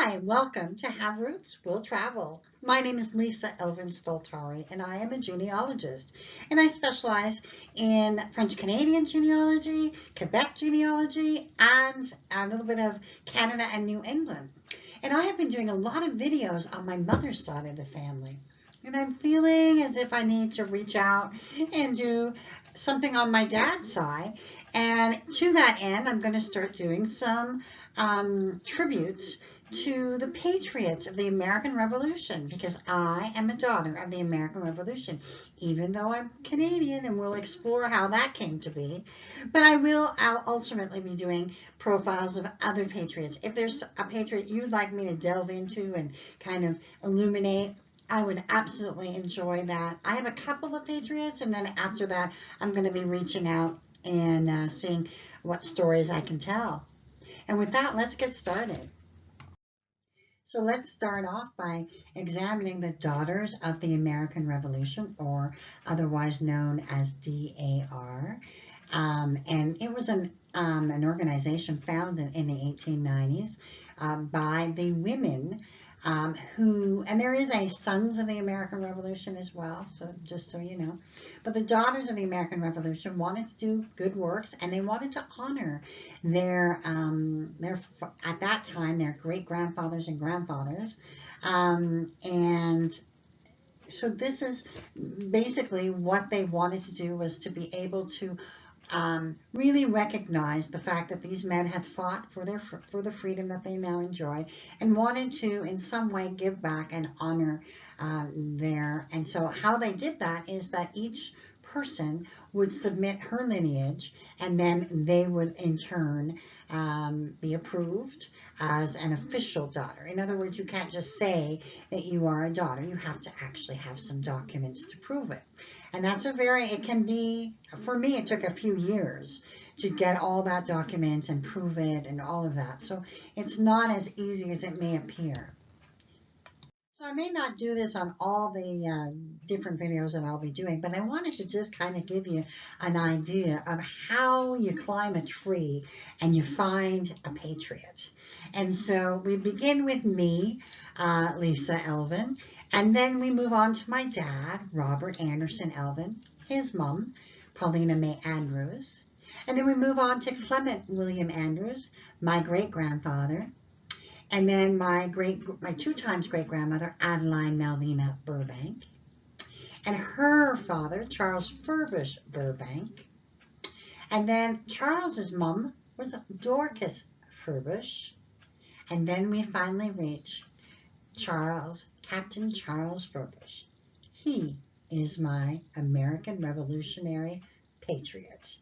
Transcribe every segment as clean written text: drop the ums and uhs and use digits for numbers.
Hi, welcome to Have Roots, Will Travel. My name is Lisa Elvin Stoltari, and I am a genealogist. And I specialize in French Canadian genealogy, Quebec genealogy, and a little bit of Canada and New England. And I have been doing a lot of videos on my mother's side of the family. And I'm feeling as if I need to reach out and do something on my dad's side. And to that end, I'm going to start doing some tributes to the patriots of the American Revolution, because I am a daughter of the American Revolution, even though I'm Canadian, and we'll explore how that came to be. But I'll ultimately be doing profiles of other patriots. If there's a patriot you'd like me to delve into and kind of illuminate, I would absolutely enjoy that. I have a couple of patriots, and then after that, I'm going to be reaching out and seeing what stories I can tell. And with that, let's get started. So let's start off by examining the Daughters of the American Revolution, or otherwise known as DAR. And it was an organization founded in the 1890s by the women and there is a Sons of the American Revolution as well, so just so you know. But the Daughters of the American Revolution wanted to do good works, and they wanted to honor their at that time, their great-grandfathers and grandfathers. And so this is basically what they wanted to do, was to be able to really recognize the fact that these men had fought for the freedom that they now enjoy, and wanted to in some way give back and honor and so how they did that is that each person would submit her lineage, and then they would in turn be approved as an official daughter. In other words, you can't just say that you are a daughter. You have to actually have some documents to prove it. And that's it can be, for me, it took a few years to get all that document and prove it and all of that. So it's not as easy as it may appear. So I may not do this on all the different videos that I'll be doing, but I wanted to just kind of give you an idea of how you climb a tree and you find a patriot. And so we begin with me, Lisa Elvin, and then we move on to my dad, Robert Anderson Elvin, his mom, Paulina May Andrews, and then we move on to Clement William Andrews, my great-grandfather, and then my two times great-grandmother, Adeline Malvina Burbank, and her father, Charles Furbush Burbank. And then Charles's mom was Dorcas Furbush. And then we finally reach Captain Charles Furbush. He is my American Revolutionary patriot.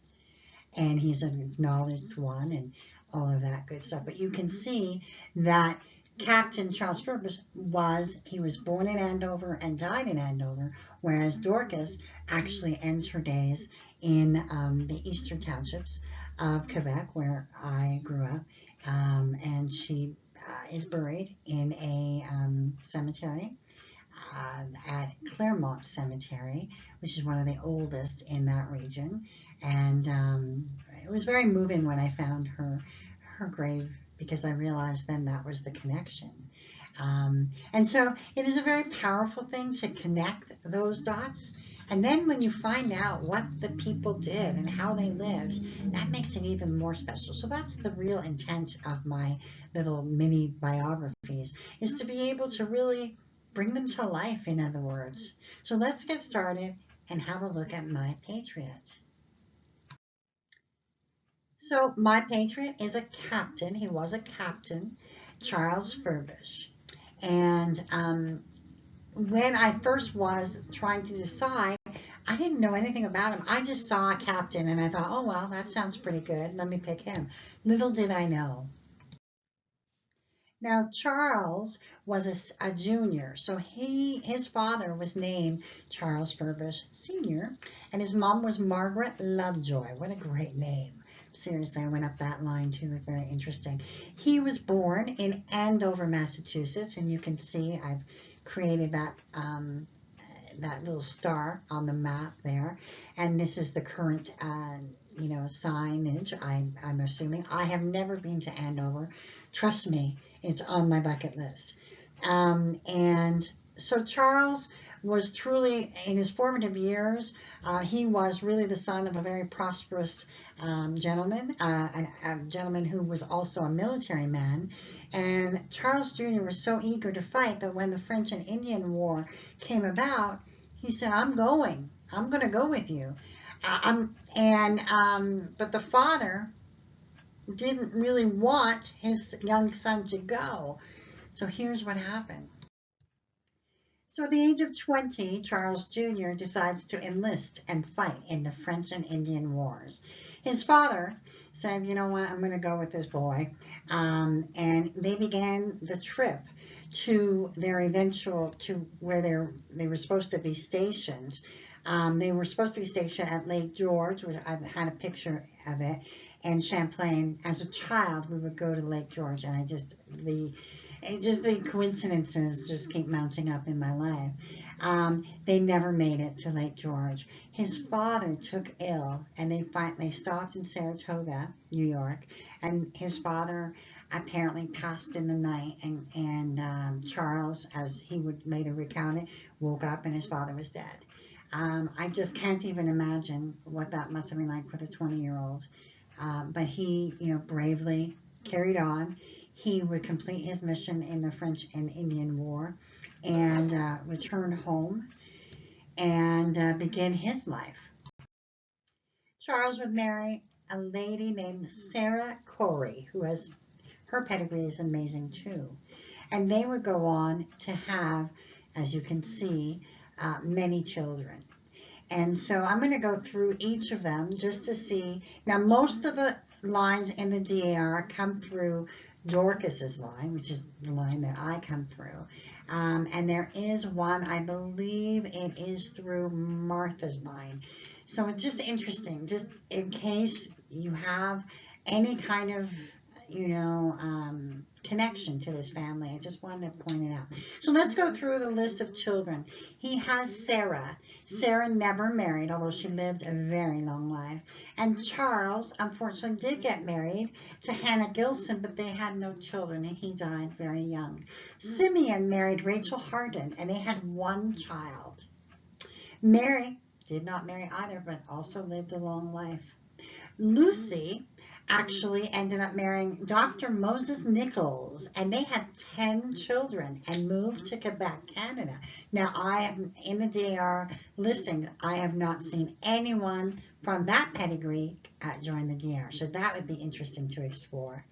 And he's an acknowledged one and all of that good stuff. But you can see that Captain Charles Furbush was born in Andover and died in Andover, whereas Dorcas actually ends her days in the eastern townships of Quebec, where I grew up, and she is buried in a cemetery at Claremont Cemetery, which is one of the oldest in that region. And it was very moving when I found her grave, because I realized then that was the connection. And so it is a very powerful thing to connect those dots. And then when you find out what the people did and how they lived, that makes it even more special. So that's the real intent of my little mini biographies, is to be able to really bring them to life, in other words. So let's get started and have a look at my patriot. So my patriot is a captain. He was a captain, Charles Furbush. And when I first was trying to decide, I didn't know anything about him. I just saw a captain and I thought, oh, well, that sounds pretty good. Let me pick him. Little did I know. Now, Charles was a junior, so his father was named Charles Furbush Sr., and his mom was Margaret Lovejoy. What a great name. Seriously, I went up that line too. Very interesting. He was born in Andover, Massachusetts, and you can see I've created that that little star on the map there, and this is the current signage. I'm assuming. I have never been to Andover. Trust me, It's on my bucket list. And so Charles was truly, in his formative years, he was really the son of a very prosperous gentleman, a gentleman who was also a military man. And Charles Jr. was so eager to fight that when the French and Indian War came about, he said, I'm going to go with you. But the father didn't really want his young son to go. So here's what happened. So at the age of 20, Charles Jr. decides to enlist and fight in the French and Indian Wars. His father said, you know what, I'm going to go with this boy. And they began the trip to where they were supposed to be stationed. They were supposed to be stationed at Lake George, which I've had a picture of it, and Champlain. As a child, we would go to Lake George, and the coincidences just keep mounting up in my life. They never made it to Lake George. His father took ill, and they stopped in Saratoga, New York, and his father apparently passed in the night, and Charles, as he would later recount it, woke up and his father was dead. I just can't even imagine what that must have been like for the 20-year-old. But he, bravely carried on. He would complete his mission in the French and Indian War and return home and begin his life. Charles would marry a lady named Sarah Corey, her pedigree is amazing too. And they would go on to have, as you can see, many children. And so I'm going to go through each of them just to see. Now, most of the lines in the DAR come through Dorcas's line, which is the line that I come through. And there is one, I believe it is through Martha's line. So it's just interesting, just in case you have any kind of, connection to this family. I just wanted to point it out. So let's go through the list of children. He has Sarah. Sarah never married, although she lived a very long life. And Charles, unfortunately, did get married to Hannah Gilson, but they had no children, and he died very young. Simeon married Rachel Hardin, and they had one child. Mary did not marry either, but also lived a long life. Lucy actually ended up marrying Dr. Moses Nichols, and they had 10 children and moved to Quebec, Canada. Now, I am in the DAR listing. I have not seen anyone from that pedigree join the DAR, so that would be interesting to explore.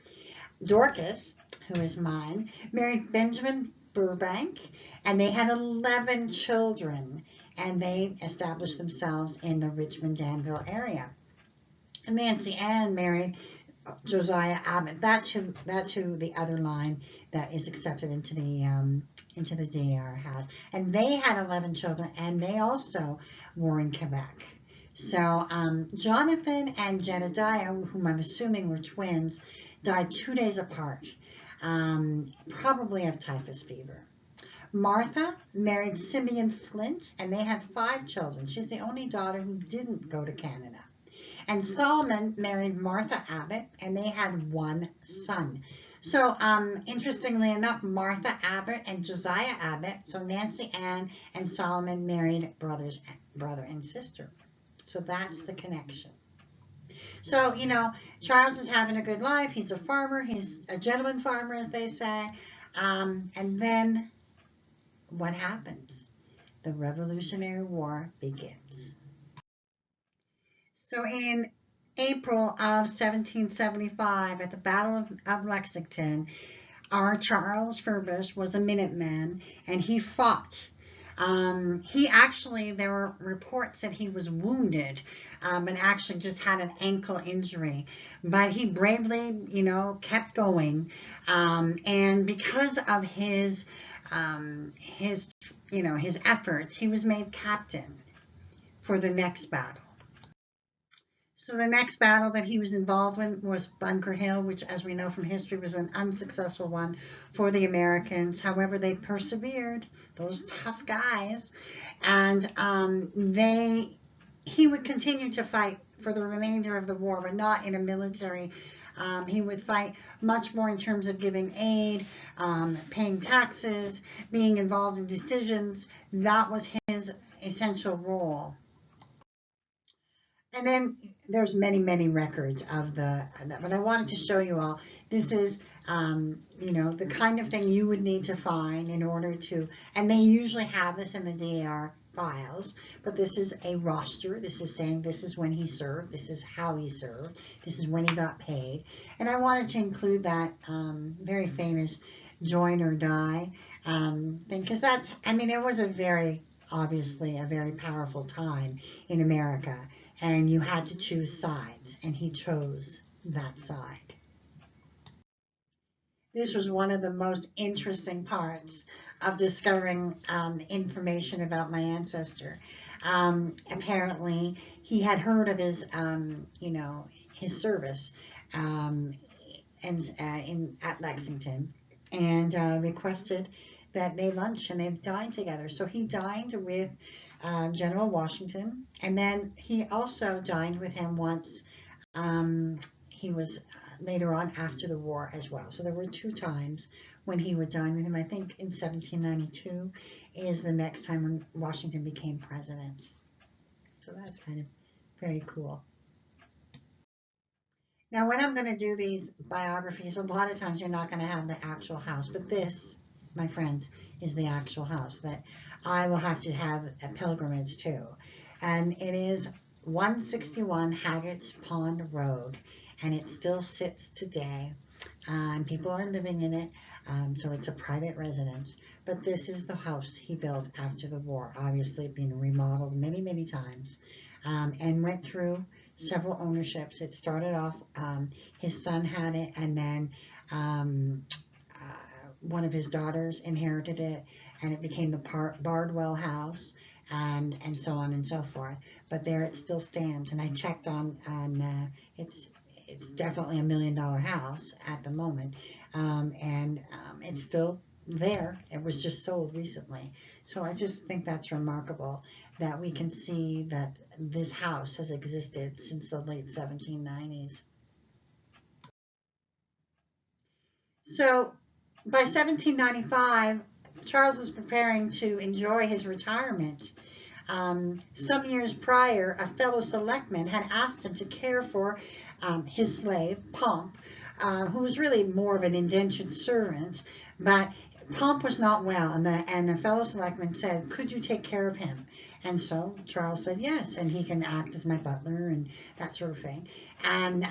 Dorcas, who is mine, married Benjamin Burbank, and they had 11 children, and they established themselves in the Richmond-Danville area. Nancy Ann married Josiah Abbott. That's who the other line that is accepted into the DAR has. And they had 11 children, and they also were in Quebec. So Jonathan and Jedediah, whom I'm assuming were twins, died 2 days apart, probably of typhus fever. Martha married Simeon Flint, and they had 5 children. She's the only daughter who didn't go to Canada. And Solomon married Martha Abbott, and they had 1 son. So, interestingly enough, Martha Abbott and Josiah Abbott, so Nancy Ann and Solomon married brother and sister. So that's the connection. So, Charles is having a good life. He's a farmer. He's a gentleman farmer, as they say. And then what happens? The Revolutionary War begins. So in April of 1775, at the Battle of Lexington, our Charles Furbush was a Minuteman, and he fought. There were reports that he was wounded, and actually just had an ankle injury, but he bravely, kept going, and because of his efforts, he was made captain for the next battle. So the next battle that he was involved in was Bunker Hill, which, as we know from history, was an unsuccessful one for the Americans. However, they persevered, those tough guys, and he would continue to fight for the remainder of the war, but not in a military He would fight much more in terms of giving aid, paying taxes, being involved in decisions. That was his essential role. And then there's many, many records of but I wanted to show you all. This is, the kind of thing you would need to find in order to, and they usually have this in the DAR files, but this is a roster. This is saying this is when he served, this is how he served, this is when he got paid. And I wanted to include that very famous join or die thing, because it was obviously a very powerful time in America, and you had to choose sides, and he chose that side. This was one of the most interesting parts of discovering information about my ancestor. Apparently, he had heard of his, his service at Lexington, and requested that they lunch and they dine together. So he dined with General Washington, and then he also dined with him once. He was later on after the war as well. So there were 2 times when he would dine with him. I think in 1792 is the next time when Washington became president. So that's kind of very cool. Now, when I'm going to do these biographies, a lot of times you're not going to have the actual house, but this, my friend, is the actual house that I will have to have a pilgrimage to. And it is 161 Haggett's Pond Road, and it still sits today. People are living in it, so it's a private residence. But this is the house he built after the war, obviously being remodeled many, many times, and went through several ownerships. It started off, his son had it, and then one of his daughters inherited it, and it became the Bardwell House, and so on and so forth. But there it still stands, and I checked on it's definitely $1 million house at the moment, and it's still there. It was just sold recently. So I just think that's remarkable that we can see that this house has existed since the late 1790s. So by 1795, Charles was preparing to enjoy his retirement. Some years prior, a fellow selectman had asked him to care for his slave, Pomp, who was really more of an indentured servant, but Pomp was not well, and the fellow selectman said, "Could you take care of him?" And so Charles said yes, and he can act as my butler and that sort of thing. And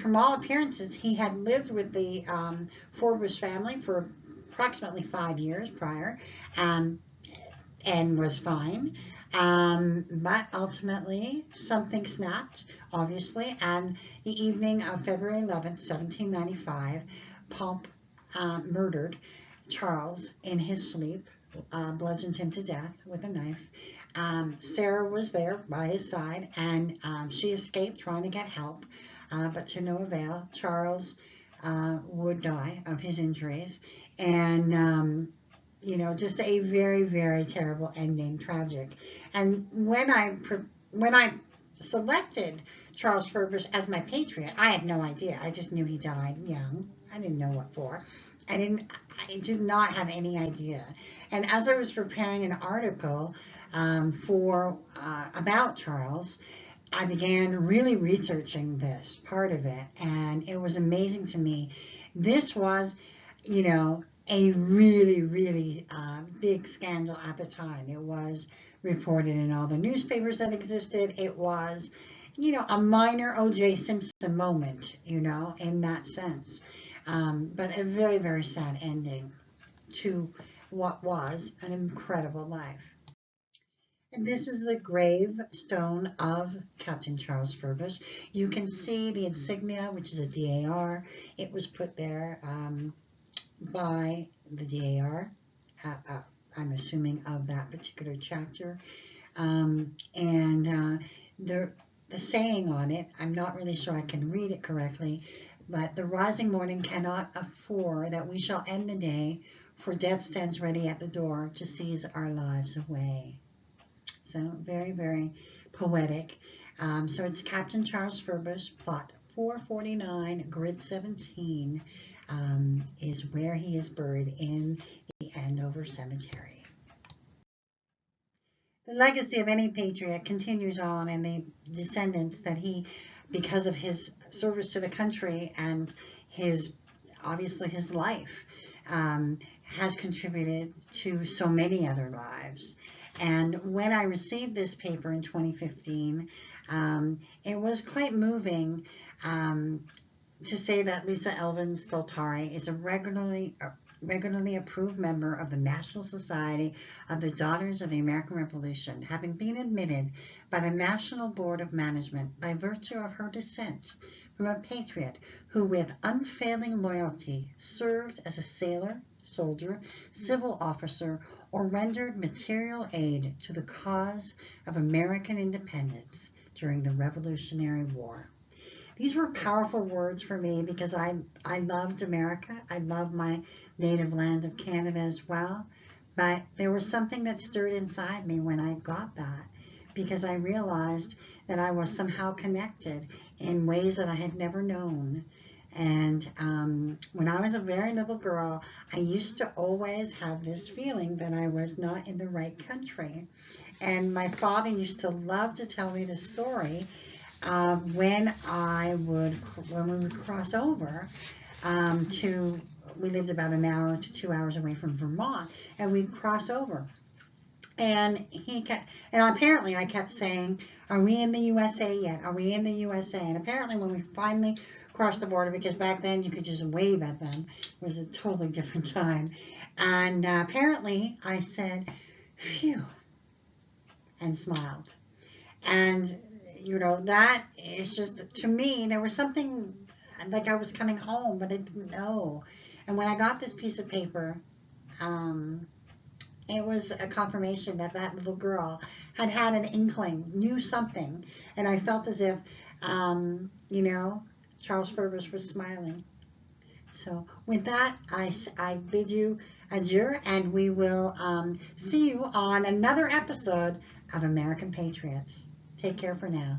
from all appearances, he had lived with the Furbush family for approximately 5 years prior, and was fine. But ultimately, something snapped, obviously, and the evening of February 11th, 1795, Pomp murdered Charles in his sleep, bludgeoned him to death with a knife. Sarah was there by his side, and she escaped trying to get help, but to no avail. Charles would die of his injuries, and just a very, very terrible ending, tragic. And when I selected Charles Furbush as my Patriot, I had no idea. I just knew he died young. I didn't know what for. I did not have any idea. And as I was preparing an article about Charles, I began really researching this part of it, and it was amazing to me. This was, a really, really big scandal at the time. It was reported in all the newspapers that existed. It was, a minor O.J. Simpson moment, in that sense. But a very, very sad ending to what was an incredible life. And this is the gravestone of Captain Charles Furbush. You can see the insignia, which is a DAR. It was put there by the DAR, I'm assuming of that particular chapter. The saying on it, I'm not really sure I can read it correctly, but the rising morning cannot afford that we shall end the day, for death stands ready at the door to seize our lives away. So very, very poetic. So it's Captain Charles Furbush, plot 449 Grid 17 is where he is buried in the Andover Cemetery. The legacy of any patriot continues on, and the descendants that he, because of his service to the country and obviously his life, has contributed to so many other lives. And when I received this paper in 2015, it was quite moving to say that Lisa Elvin Stoltari is a regularly approved member of the National Society of the Daughters of the American Revolution, having been admitted by the National Board of Management by virtue of her descent from a patriot who with unfailing loyalty served as a sailor, soldier, civil officer, or rendered material aid to the cause of American independence during the Revolutionary War. These were powerful words for me because I loved America. I love my native land of Canada as well. But there was something that stirred inside me when I got that, because I realized that I was somehow connected in ways that I had never known. And when I was a very little girl, I used to always have this feeling that I was not in the right country. And my father used to love to tell me the story when we would cross over we lived about an hour to 2 hours away from Vermont, and we'd cross over. And apparently I kept saying, "Are we in the USA yet? Are we in the USA?" And apparently when we finally crossed the border, because back then you could just wave at them, it was a totally different time. And apparently I said, "Phew," and smiled. And that is just, to me, there was something like I was coming home, but I didn't know. And when I got this piece of paper, it was a confirmation that that little girl had had an inkling, knew something. And I felt as if, Charles Furbush was smiling. So with that, I bid you adieu, and we will see you on another episode of American Patriots. Take care for now.